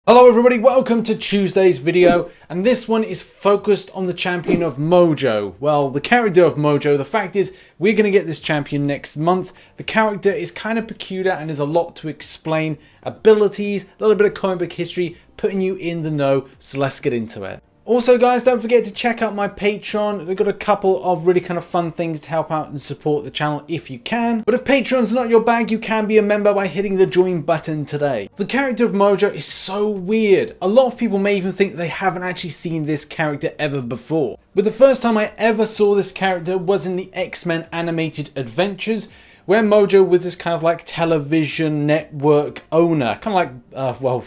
Hello everybody, welcome to Tuesday's video, and this one is focused on the champion of Mojo. Well, the character of Mojo. The fact is, we're going to get this champion next month. The character is kind of peculiar and there's a lot to explain. Abilities, a little bit of comic book history, putting you in the know, so let's get into it. Also guys, don't forget to check out my Patreon. They've got a couple of really kind of fun things to help out and support the channel if you can. But if Patreon's not your bag, you can be a member by hitting the join button today. The character of Mojo is so weird. A lot of people may even think they haven't actually seen this character ever before. But the first time I ever saw this character was in the X-Men animated adventures, where Mojo was this kind of like television network owner. Kind of like,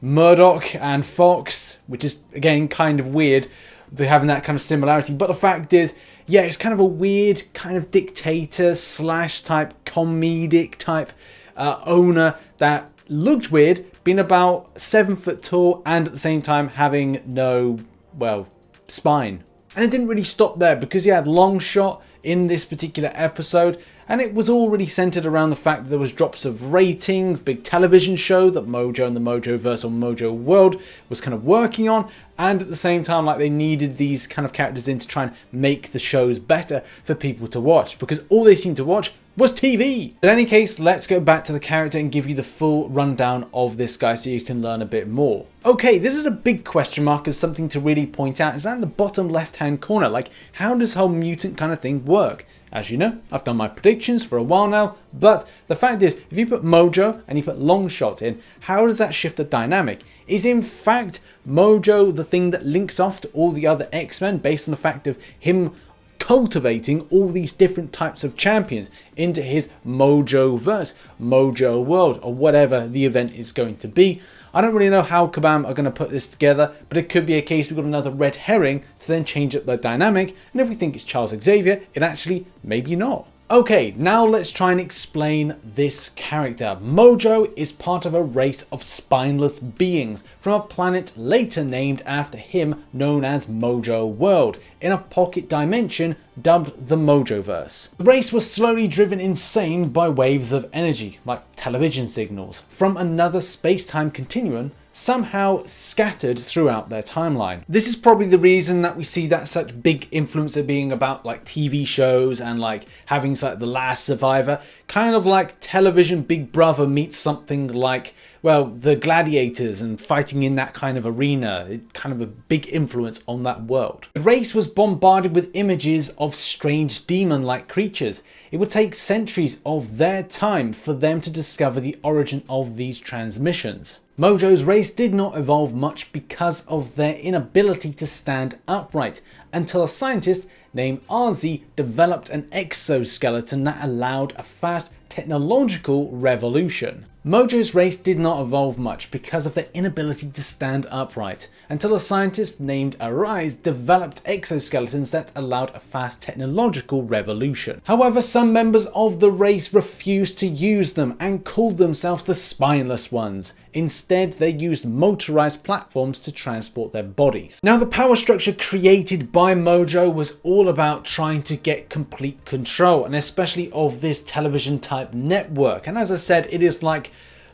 Murdoch and Fox, which is again kind of weird, they're having that kind of similarity. But the fact is, yeah, it's kind of a weird kind of dictator slash type comedic type owner that looked weird, being about 7 foot tall and at the same time having no, well, spine. And it didn't really stop there, because you had Longshot in this particular episode, and it was already centered around the fact that there was drops of ratings, big television show that Mojo and the Mojoverse or Mojo World was kind of working on, and at the same time, like, they needed these kind of characters in to try and make the shows better for people to watch, because all they seemed to watch was TV. In any case, let's go back to the character and give you the full rundown of this guy so you can learn a bit more. Okay, this is a big question mark, as something to really point out is that in the bottom left hand corner. Like, how does this whole mutant kind of thing work? As you know, I've done my predictions for a while now, but the fact is, if you put Mojo and you put Longshot in, how does that shift the dynamic? Is in fact Mojo the thing that links off to all the other X-Men based on the fact of him cultivating all these different types of champions into his Mojoverse, Mojo World, or whatever the event is going to be? I don't really know how Kabam are going to put this together, but it could be a case we've got another red herring to then change up the dynamic, and if we think it's Charles Xavier, it actually maybe not. Okay, now let's try and explain this character. Mojo is part of a race of spineless beings from a planet later named after him, known as Mojo World, in a pocket dimension dubbed the Mojoverse. The race was slowly driven insane by waves of energy, like television signals, from another space-time continuum, somehow scattered throughout their timeline. This is probably the reason that we see that such big influence of being about like TV shows and like having like The Last Survivor, kind of like television Big Brother meets something like, well, the Gladiators and fighting in that kind of arena. It kind of a big influence on that world. The race was bombarded with images of strange demon-like creatures. It would take centuries of their time for them to discover the origin of these transmissions. Mojo's race did not evolve much because of their inability to stand upright, until a scientist named RZ developed an exoskeleton that allowed a fast technological revolution. Mojo's race did not evolve much because of their inability to stand upright, until a scientist named Arise developed exoskeletons that allowed a fast technological revolution. However, some members of the race refused to use them and called themselves the Spineless Ones. Instead, they used motorized platforms to transport their bodies. Now, the power structure created by Mojo was all about trying to get complete control, and especially of this television type network. And as I said, it is like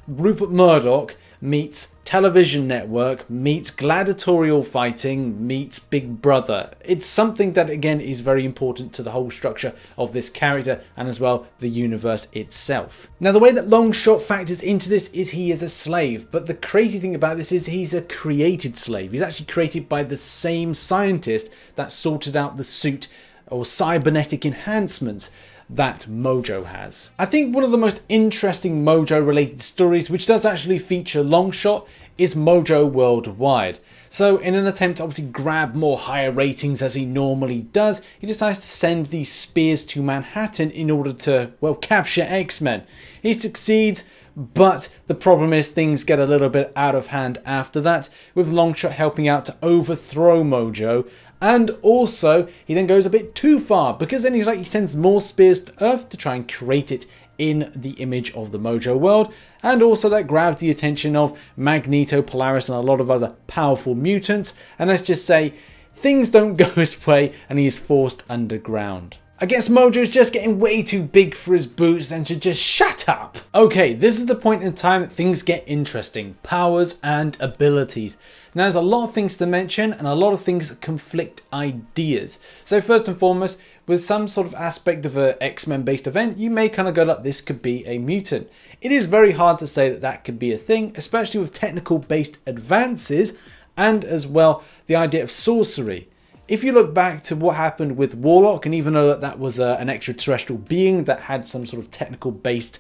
Rupert Murdoch meets television network meets gladiatorial fighting meets Big Brother. It's something that again is very important to the whole structure of this character and as well the universe itself. Now, the way that Longshot factors into this is he is a slave, but the crazy thing about this is he's a created slave. He's actually created by the same scientist that sorted out the suit or cybernetic enhancements that Mojo has. I think one of the most interesting Mojo related stories, which does actually feature Longshot, is Mojo Worldwide. So in an attempt to obviously grab more higher ratings as he normally does, he decides to send these spears to Manhattan in order to, well, capture X-Men. He succeeds, but the problem is things get a little bit out of hand after that, with Longshot helping out to overthrow Mojo. And also, he then goes a bit too far, because then he sends more spears to Earth to try and create it in the image of the Mojo World, and also that grabs the attention of Magneto, Polaris, and a lot of other powerful mutants. And let's just say, things don't go his way, and he is forced underground. I guess Mojo's just getting way too big for his boots and should just shut up. Okay, this is the point in time that things get interesting. Powers and abilities. Now there's a lot of things to mention and a lot of things that conflict ideas. So first and foremost, with some sort of aspect of an X-Men based event, you may kind of go like, this could be a mutant. It is very hard to say that that could be a thing, especially with technical based advances and as well the idea of sorcery. If you look back to what happened with Warlock, and even though that was an extraterrestrial being that had some sort of technical based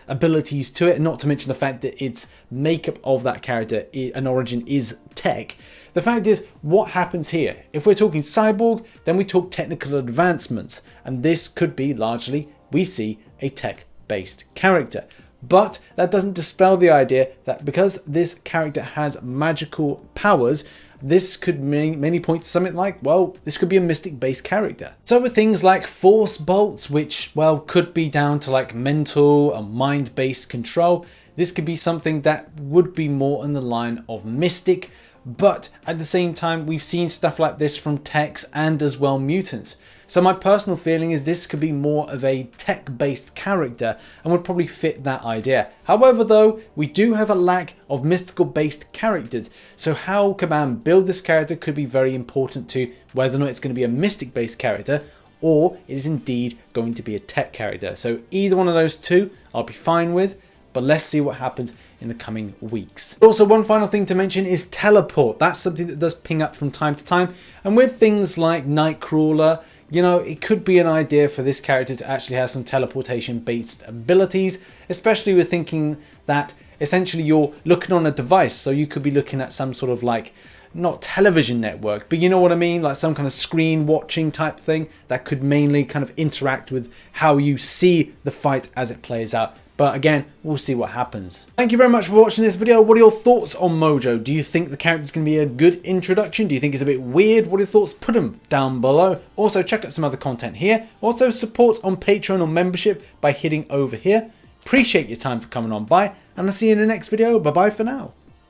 abilities to it, not to mention the fact that its makeup of that character and origin is tech, the fact is, what happens here? If we're talking cyborg, then we talk technical advancements, and this could be largely, we see, a tech based character. But that doesn't dispel the idea that because this character has magical powers, this could many point to something like, well, this could be a mystic based character. So with things like force bolts, which, well, could be down to like mental or mind based control, this could be something that would be more in the line of mystic. But at the same time, we've seen stuff like this from techs and as well mutants. So my personal feeling is this could be more of a tech-based character and would probably fit that idea. However though, we do have a lack of mystical-based characters. So how Command build this character could be very important to whether or not it's going to be a mystic-based character or it is indeed going to be a tech character. So either one of those two I'll be fine with. But let's see what happens in the coming weeks. Also, one final thing to mention is teleport. That's something that does ping up from time to time. And with things like Nightcrawler, you know, it could be an idea for this character to actually have some teleportation based abilities, especially with thinking that essentially you're looking on a device. So you could be looking at some sort of like, not television network, but you know what I mean? Like some kind of screen watching type thing that could mainly kind of interact with how you see the fight as it plays out. But again, we'll see what happens. Thank you very much for watching this video. What are your thoughts on Mojo? Do you think the character's going to be a good introduction? Do you think it's a bit weird? What are your thoughts? Put them down below. Also, check out some other content here. Also, support on Patreon or membership by hitting over here. Appreciate your time for coming on by, and I'll see you in the next video. Bye-bye for now.